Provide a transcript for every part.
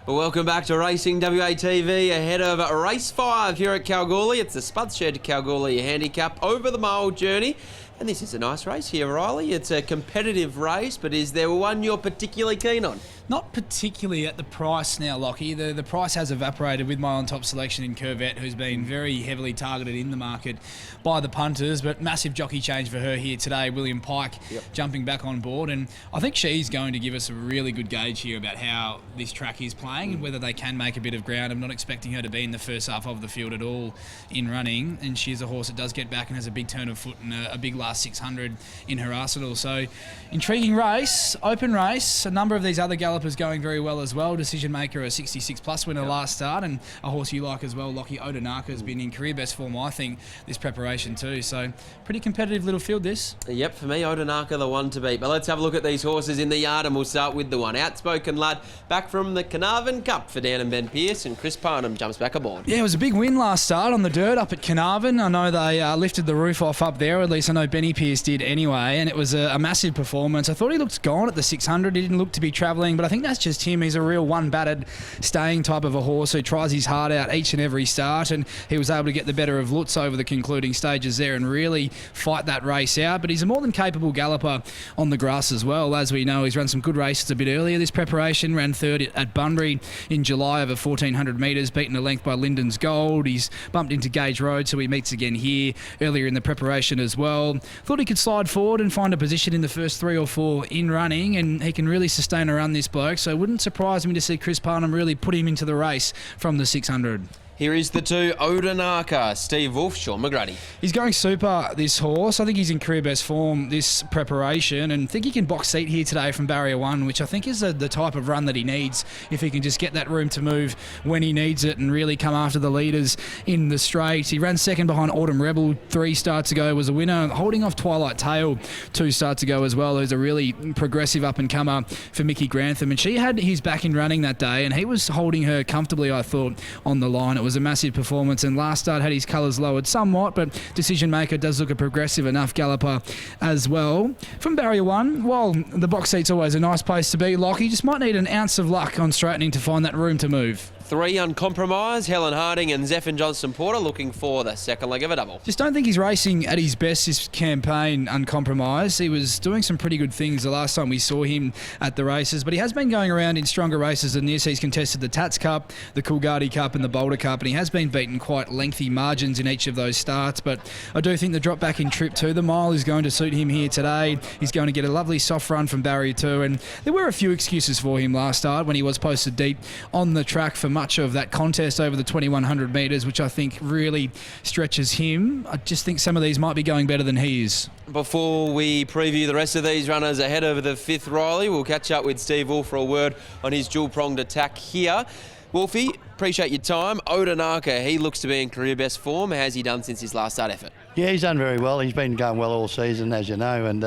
Well, welcome back to Racing WATV ahead of race 5 here at Kalgoorlie. It's the Spud shed Kalgoorlie Handicap over the mile journey. And this is a nice race here, Riley. It's a competitive race, but is there one you're particularly keen on? Not particularly at the price now, Lockie. The price has evaporated with my on-top selection in Curvette, who's been very heavily targeted in the market by the punters, but massive jockey change for her here today. William Pike jumping back on board, and I think she's going to give us a really good gauge here about how this track is playing and whether they can make a bit of ground. I'm not expecting her to be in the first half of the field at all in running, and she's a horse that does get back and has a big turn of foot and a big last 600 in her arsenal. So intriguing race, open race. A number of these other gallopers going very well as well. Decision Maker, a 66 plus winner last start, and a horse you like as well, Lockie Odanaka, has been in career best form, I think, this preparation too. So pretty competitive little field this. Yep, for me, Odanaka the one to beat. But let's have a look at these horses in the yard, and we'll start with the one. Outspoken Lad, back from the Carnarvon Cup for Dan and Ben Pearce, and Chris Parnham jumps back aboard. Yeah, it was a big win last start on the dirt up at Carnarvon. I know they lifted the roof off up there, or at least I know Benny Pearce did anyway, and it was a massive performance. I thought he looked gone at the 600. He didn't look to be travelling, but I think that's just him. He's a real one-battered staying type of a horse who tries his heart out each and every start, and he was able to get the better of Lutz over the concluding stages there and really fight that race out. But he's a more than capable galloper on the grass as well. As we know, he's run some good races a bit earlier this preparation, ran third at Bunbury in July over 1,400 metres, beaten a length by Lyndon's Gold. He's bumped into Gage Road, so he meets again here earlier in the preparation as well. Thought he could slide forward and find a position in the first 3 or 4 in running, and he can really sustain a run, this bloke, so it wouldn't surprise me to see Chris Parnham really put him into the race from the 600. Here is the two, Odanaka, Steve Wolf, Sean McGrady. He's going super, this horse. I think he's in career best form this preparation, and I think he can box seat here today from barrier 1, which I think is the type of run that he needs if he can just get that room to move when he needs it and really come after the leaders in the straight. He ran second behind Autumn Rebel 3 starts ago, was a winner, holding off Twilight Tale 2 starts ago as well, who's a really progressive up-and-comer for Mickey Grantham, and she had his back in running that day, and he was holding her comfortably, I thought, on the line. It was a massive performance, and last start had his colours lowered somewhat, but Decision Maker does look a progressive enough galloper as well. From barrier 1, while the box seat's always a nice place to be, Lockie just might need an ounce of luck on straightening to find that room to move. 3 uncompromised, Helen Harding and Zephyr Johnston Porter looking for the second leg of a double. Just don't think he's racing at his best this campaign uncompromised. He was doing some pretty good things the last time we saw him at the races, but he has been going around in stronger races than this. He's contested the Tats Cup, the Kalgoorlie Cup and the Boulder Cup, and he has been beaten quite lengthy margins in each of those starts, but I do think the drop back in trip to the mile is going to suit him here today. He's going to get a lovely soft run from barrier 2, and there were a few excuses for him last start when he was posted deep on the track for much of that contest over the 2,100 metres, which I think really stretches him. I just think some of these might be going better than he is. Before we preview the rest of these runners ahead of the 5th, Riley, we'll catch up with Steve Wolf for a word on his dual-pronged attack here. Wolfie, appreciate your time. Odanaka, he looks to be in career best form. How's he done since his last start effort? Yeah, he's done very well. He's been going well all season, as you know, and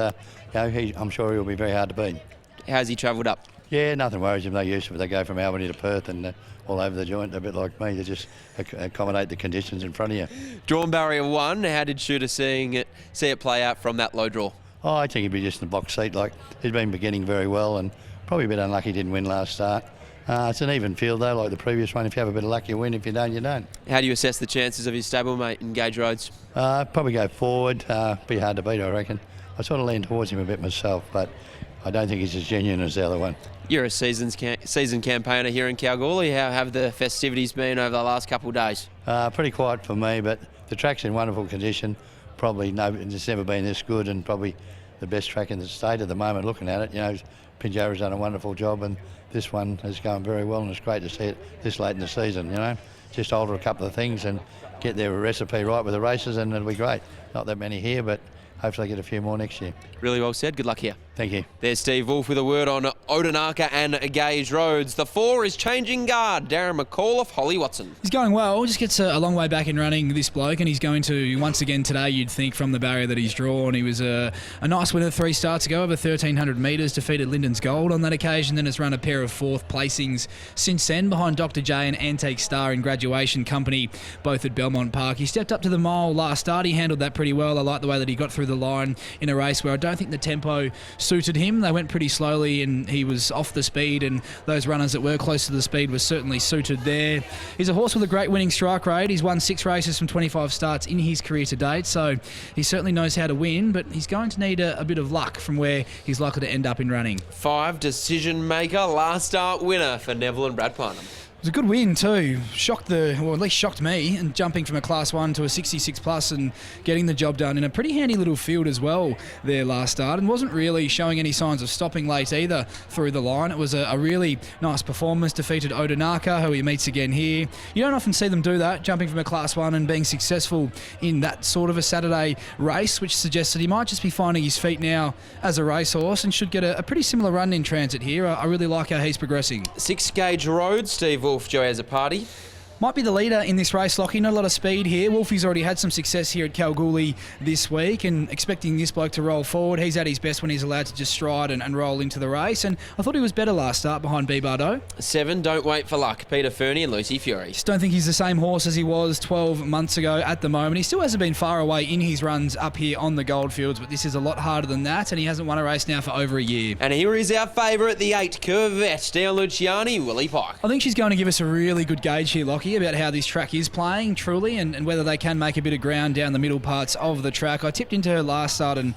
I'm sure he'll be very hard to beat. How's he travelled up? Yeah, nothing worries him. They're used to it. They go from Albany to Perth and all over the joint, a bit like me. They just accommodate the conditions in front of you. Drawn barrier 1, how did Shooter see it play out from that low draw? Oh, I think he'd be just in the box seat. Like, he's been beginning very well and probably a bit unlucky he didn't win last start. It's an even field though, like the previous one. If you have a bit of luck, you win. If you don't, you don't. How do you assess the chances of his stablemate in Gage Roads? Probably go forward. Be hard to beat, I reckon. I sort of lean towards him a bit myself, but I don't think he's as genuine as the other one. You're a seasoned campaigner here in Kalgoorlie. How have the festivities been over the last couple of days? Pretty quiet for me, but the track's in wonderful condition. Probably it's never been this good, and probably the best track in the state at the moment. Looking at it, you know, Pinjarra's done a wonderful job, and this one is going very well, and it's great to see it this late in the season. You know, just alter a couple of things and get their recipe right with the races, and it'll be great. Not that many here, but hopefully get a few more next year. Really well said. Good luck here. Thank you. There's Steve Wolf with a word on Odanaka and Gage Roads. The 4 is changing guard, Darren McAuliffe, Holly Watson. He's going well. Just gets a long way back in running, this bloke, and he's going to, once again today, you'd think, from the barrier that he's drawn. He was a nice winner 3 starts ago, over 1,300 metres, defeated Lyndon's Gold on that occasion, then has run a pair of 4th placings since then, behind Dr. J and Antique Star in Graduation Company, both at Belmont Park. He stepped up to the mile last start. He handled that pretty well. I like the way that he got through the line in a race where I don't think the tempo suited him. They went pretty slowly and he was off the speed, and those runners that were close to the speed were certainly suited there. He's a horse with a great winning strike rate. He's won 6 races from 25 starts in his career to date, so he certainly knows how to win, but he's going to need a bit of luck from where he's likely to end up in running. 5, Decision Maker, last start winner for Neville and Brad Parnham. It was a good win too. Shocked at least shocked me, and jumping from a Class 1 to a 66 plus and getting the job done in a pretty handy little field as well there last start, and wasn't really showing any signs of stopping late either through the line. It was a really nice performance. Defeated Odinaka, who he meets again here. You don't often see them do that, jumping from a Class 1 and being successful in that sort of a Saturday race, which suggests that he might just be finding his feet now as a racehorse and should get a pretty similar run in transit here. I really like how he's progressing. 6 Gauge Road, Steve Wolf, Joe as a party. Might be the leader in this race, Lockie. Not a lot of speed here. Wolfie's already had some success here at Kalgoorlie this week, and expecting this bloke to roll forward. He's at his best when he's allowed to just stride and roll into the race, and I thought he was better last start behind B. Bardo. 7, Don't Wait for Luck, Peter Fernie and Lucy Fiore. Just don't think he's the same horse as he was 12 months ago at the moment. He still hasn't been far away in his runs up here on the Goldfields, but this is a lot harder than that, and he hasn't won a race now for over a year. And here is our favourite, the 8, Corvette, Dale Luciani, Willie Pike. I think she's going to give us a really good gauge here, Lockie, about how this track is playing truly, and whether they can make a bit of ground down the middle parts of the track. I tipped into her last start, and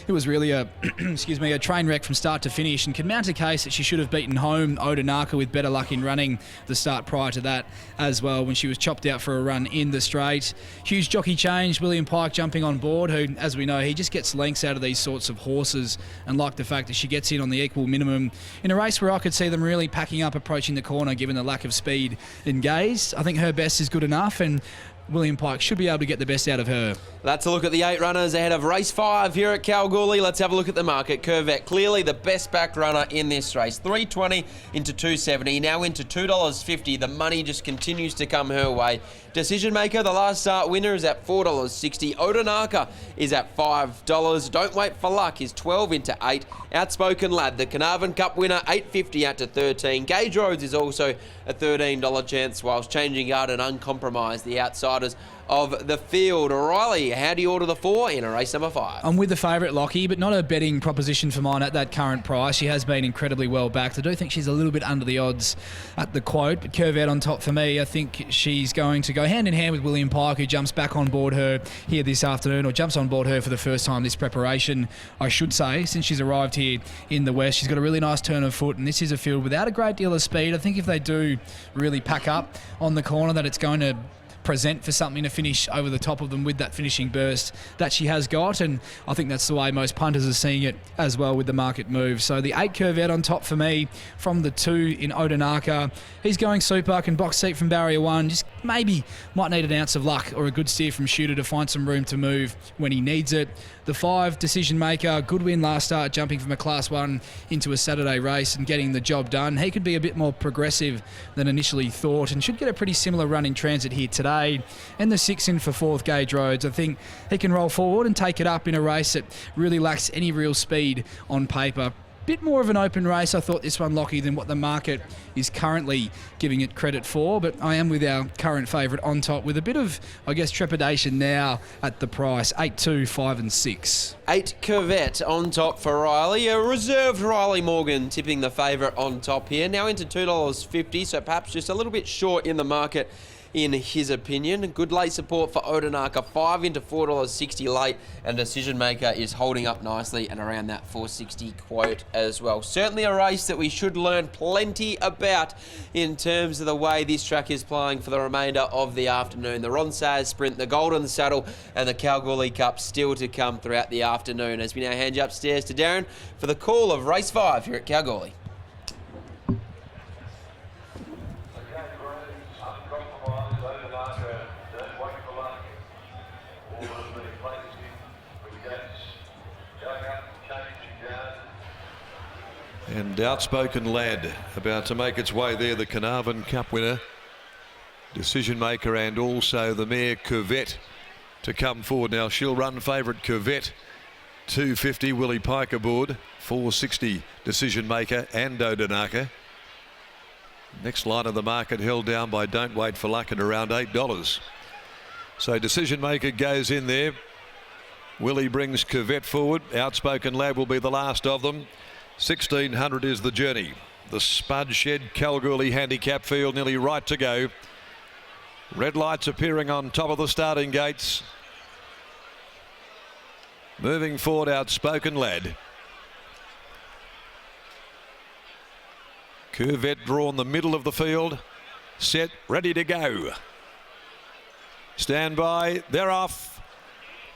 it was really a a train wreck from start to finish, and can mount a case that she should have beaten home Odinaka with better luck in running the start prior to that as well, when she was chopped out for a run in the straight. Huge jockey change, William Pike jumping on board, who, as we know, he just gets lengths out of these sorts of horses, and like the fact that she gets in on the equal minimum in a race where I could see them really packing up approaching the corner given the lack of speed engaged. I think her best is good enough, and William Pike should be able to get the best out of her. That's a look at the 8 runners ahead of race 5 here at Kalgoorlie. Let's have a look at the market. Corvette, clearly the best back runner in this race. $3.20 into $2.70, now into $2.50. The money just continues to come her way. Decision Maker, the last start winner, is at $4.60. Odinaka is at $5. Don't Wait for Luck is 12 into 8. Outspoken Lad, the Carnarvon Cup winner, $8.50 out to $13. Gauge Roads is also a $13 chance, whilst Changing Guard and Uncompromised, the outsiders of the field. O'Reilly, how do you order the 4 in a race number 5? I'm with the favourite, Lockie, but not a betting proposition for mine at that current price. She has been incredibly well backed. I do think she's a little bit under the odds at the quote, but Corvette on top for me. I think she's going to go hand in hand with William Pike, who jumps back on board her here this afternoon, or jumps on board her for the first time this preparation, I should say, since she's arrived here in the West. She's got a really nice turn of foot, and this is a field without a great deal of speed. I think if they do really pack up on the corner, that it's going to present for something to finish over the top of them with that finishing burst that she has got, and I think that's the way most punters are seeing it as well with the market move. So the 8 Corvette on top for me from the 2 in Odinaka. He's going super, can box seat from barrier 1, just maybe might need an ounce of luck or a good steer from Shooter to find some room to move when he needs it. The 5 Decision Maker, good win last start, jumping from a Class 1 into a Saturday race and getting the job done. He could be a bit more progressive than initially thought, and should get a pretty similar run in transit here today. And the 6 in for 4th Gauge Roads. I think he can roll forward and take it up in a race that really lacks any real speed on paper. Bit more of an open race, I thought, this one, Lockie, than what the market is currently giving it credit for, but I am with our current favourite on top with a bit of, I guess, trepidation now at the price. 8, 2, 5 and 6. 8 Corvette on top for Riley. A reserved Riley Morgan tipping the favourite on top here. Now into $2.50, so perhaps just a little bit short in the market in his opinion. Good late support for Odinaka, 5 into $4.60 late, and Decision Maker is holding up nicely and around that $4.60 quote as well. Certainly a race that we should learn plenty about in terms of the way this track is playing for the remainder of the afternoon. The Ron Sayers Sprint, the Golden Saddle, and the Kalgoorlie Cup still to come throughout the afternoon, as we now hand you upstairs to Darren for the call of race 5 here at Kalgoorlie. And Outspoken Lad about to make its way there, the Carnarvon Cup winner, Decision Maker, and also the mare Corvette to come forward. Now she'll run favourite Corvette, $2.50, Willie Pike aboard, $4.60 Decision Maker and Odinaka. Next line of the market held down by Don't Wait for Luck at around $8. So Decision Maker goes in there. Willie brings Corvette forward. Outspoken Lad will be the last of them. 1600 is the journey. The Spud Shed Kalgoorlie Handicap field nearly right to go. Red lights appearing on top of the starting gates. Moving forward, Outspoken Lad. Corvette drawn the middle of the field. Set, ready to go. Stand by, they're off.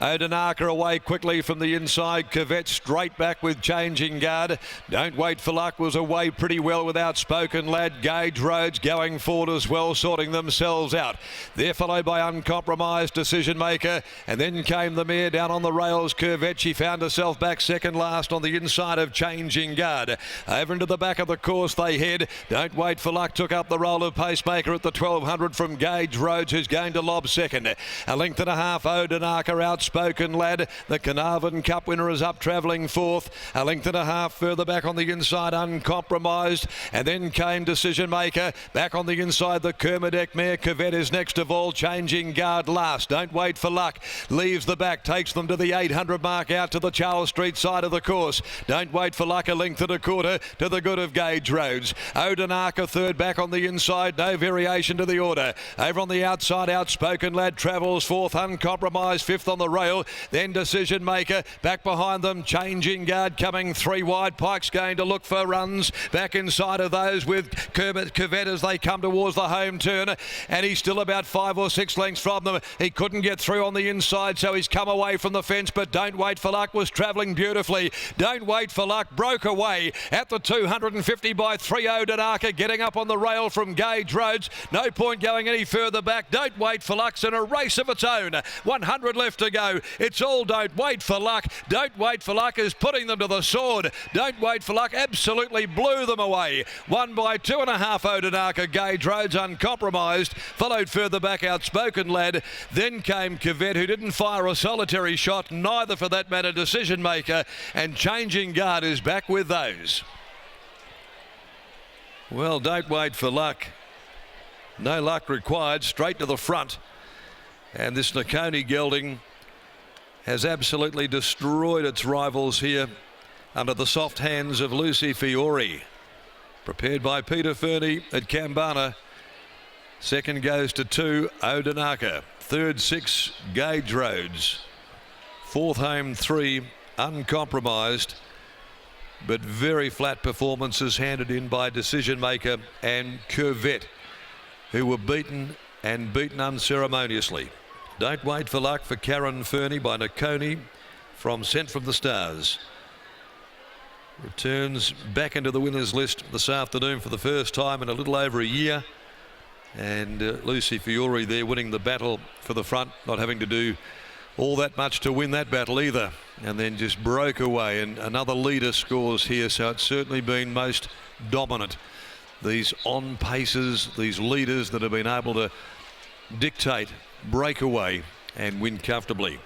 Odenaka away quickly from the inside. Corvette straight back with Changing Guard. Don't Wait for Luck was away pretty well with Outspoken Lad. Gage Roads going forward as well, sorting themselves out. They're followed by Uncompromised Decision Maker. And then came the mare down on the rails. Corvette, she found herself back second last on the inside of Changing Guard. Over into the back of the course they head. Don't Wait for Luck took up the role of pacemaker at the 1200 from Gage Roads, who's going to lob second. A length and a half, Odenaka Outspoken Lad. The Carnarvon Cup winner is up travelling fourth. A length and a half further back on the inside, Uncompromised. And then came Decision Maker. Back on the inside, the Kermadec mare. Corvette is next of all. Changing Guard last. Don't Wait for Luck leaves the back, takes them to the 800 mark out to the Charles Street side of the course. Don't Wait for Luck a length and a quarter to the good of Gage Roads. Odenaka third back on the inside. No variation to the order. Over on the outside, Outspoken Lad travels fourth. Uncompromised fifth on the rail. Then Decision Maker back behind them. Changing Guard coming three wide. Pike's going to look for runs back inside of those with Corvette as they come towards the home turn, and he's still about 5 or 6 lengths from them. He couldn't get through on the inside, so he's come away from the fence, but Don't Wait for Luck was travelling beautifully. Don't Wait for Luck broke away at the 250 by 3. Odenaka getting up on the rail from Gage Roads. No point going any further back. Don't Wait for Luck's in a race of its own. 100 left to go. It's all Don't Wait for Luck. Don't Wait for Luck is putting them to the sword. Don't Wait for Luck absolutely blew them away. Won by 2.5 Odenaka. Gage Roads Uncompromised. Followed further back Outspoken Lad. Then came Corvette, who didn't fire a solitary shot, neither for that matter Decision Maker. And Changing Guard is back with those. Well, Don't Wait for Luck. No luck required. Straight to the front. And this Nakoni gelding has absolutely destroyed its rivals here under the soft hands of Lucy Fiore. Prepared by Peter Fernie at Kambana. Second goes to 2, Odenaka. Third 6, Gage Roads. Fourth home 3, Uncompromised. But very flat performances handed in by Decision Maker and Corvette, who were beaten and beaten unceremoniously. Don't Wait for Luck for Karen Fernie by Nakoni Sent from the Stars. Returns back into the winners list this afternoon for the first time in a little over a year. And Lucy Fiore there winning the battle for the front, not having to do all that much to win that battle either. And then just broke away, and another leader scores here. So it's certainly been most dominant. These on paces, these leaders that have been able to dictate, break away and win comfortably.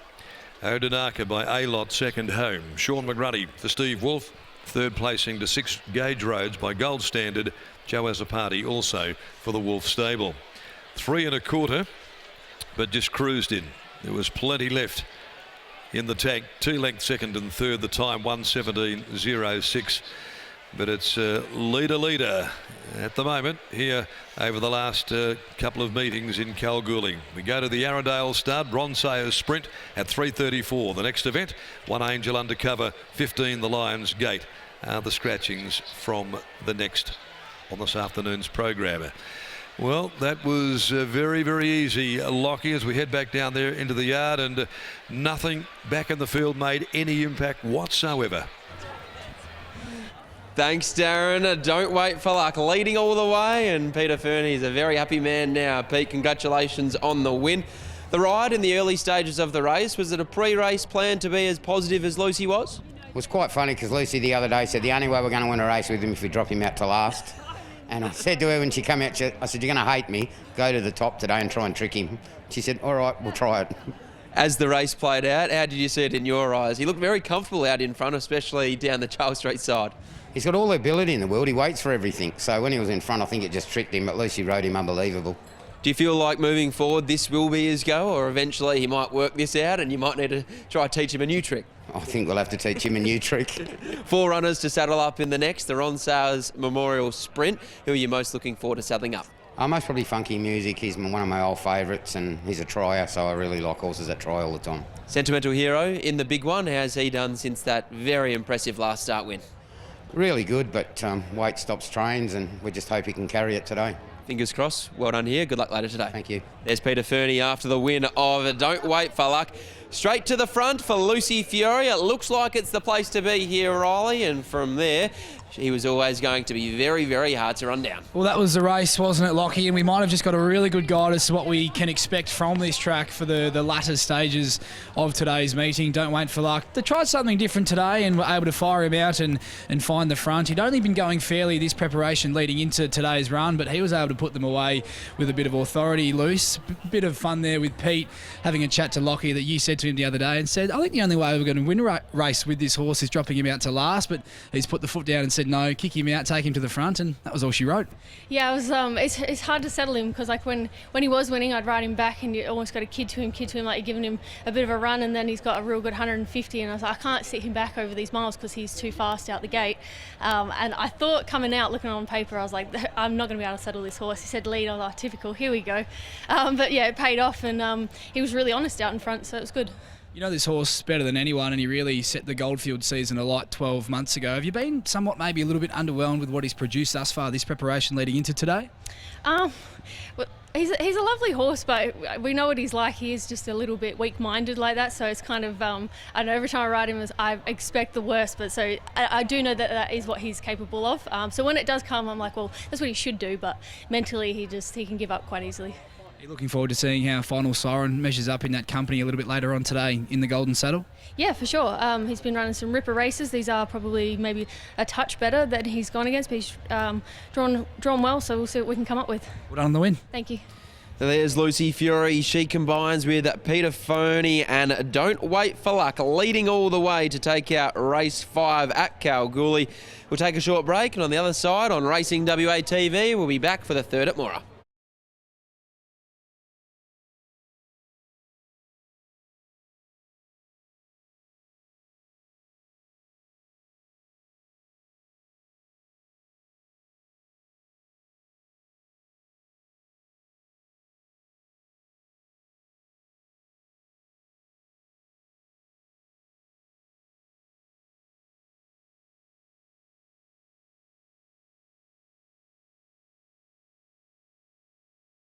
Odenaka by A-Lot second home. Sean McGruddy for Steve Wolf. Third placing to 6 Gage Roads by Gold Standard. Joe Azapati also for the Wolf stable. 3 1/4, but just cruised in. There was plenty left in the tank. 2 lengths second and third. The time 1:17.06. But it's leader at the moment here over the last couple of meetings in Kalgoorlie. We go to the Arrowdale Stud Bronsayer Sprint at 3:34. The next event, One Angel Undercover, 15 the Lions Gate. The scratchings from the next on this afternoon's program. Well, that was very, very easy, Lockie, as we head back down there into the yard, and nothing back in the field made any impact whatsoever. Thanks, Darren. Don't Wait for Luck leading all the way, and Peter Fernie is a very happy man now. Pete, congratulations on the win. The ride in the early stages of the race, was it a pre-race plan to be as positive as Lucy was? It was quite funny because Lucy the other day said the only way we're going to win a race with him if we drop him out to last. And I said to her when she came out, I said, you're going to hate me. Go to the top today and try and trick him. She said, all right, we'll try it. As the race played out, how did you see it in your eyes? He looked very comfortable out in front, especially down the Charles Street side. He's got all the ability in the world. He waits for everything. So when he was in front, I think it just tricked him. But Lucy rode him unbelievable. Do you feel like moving forward this will be his go, or eventually he might work this out and you might need to try to teach him a new trick? I think we'll have to teach him a new trick. 4 runners to saddle up in the next, the Ron Sowers Memorial Sprint. Who are you most looking forward to saddling up? Most probably Funky Music. He's one of my old favourites, and he's a trier, so I really like horses that try all the time. Sentimental hero in the big one. How's he done since that very impressive last start win? Really good, but weight stops trains, and we just hope he can carry it today. Fingers crossed. Well done here. Good luck later today. Thank you. There's Peter Fernie after the win of Don't Wait for Luck. Straight to the front for Lucy Fiore. It looks like it's the place to be here, Riley, and from there, he was always going to be very, very hard to run down. Well, that was the race, wasn't it, Lockie? And we might have just got a really good guide as to what we can expect from this track for the latter stages of today's meeting. Don't Wait for Luck. They tried something different today and were able to fire him out and find the front. He'd only been going fairly this preparation leading into today's run, but he was able to put them away with a bit of authority loose. Bit of fun there with Pete, having a chat to Lockie that you said to him the other day and said, I think the only way we're going to win a race with this horse is dropping him out to last, but he's put the foot down and said no, kick him out, take him to the front, and that was all she wrote. Yeah, it was. It's hard to settle him because like when he was winning, I'd ride him back and you almost got a kid to him, like you're giving him a bit of a run, and then he's got a real good 150, and I was like, I can't sit him back over these miles because he's too fast out the gate. And I thought coming out, looking on paper, I was like, I'm not going to be able to settle this horse. He said lead, I was like, typical, here we go. But yeah, it paid off, and he was really honest out in front, so it was good. You know this horse better than anyone, and he really set the Goldfield season alight 12 months ago. Have you been somewhat maybe a little bit underwhelmed with what he's produced thus far, this preparation leading into today? Well, he's a lovely horse, but we know what he's like. He is just a little bit weak-minded like that, so it's kind of, I don't know, every time I ride him, I expect the worst, but so I do know that is what he's capable of. So when it does come, I'm like, well, that's what he should do, but mentally he can give up quite easily. Are you looking forward to seeing how Final Siren measures up in that company a little bit later on today in the Golden Saddle? Yeah, for sure. He's been running some ripper races. These are probably maybe a touch better than he's gone against, but he's drawn well, so we'll see what we can come up with. Well done on the win. Thank you. There's Lucy Fiore. She combines with Peter Fernie and Don't Wait for Luck, leading all the way to take out race 5 at Kalgoorlie. We'll take a short break, and on the other side, on Racing WA TV, we'll be back for the third at Moora.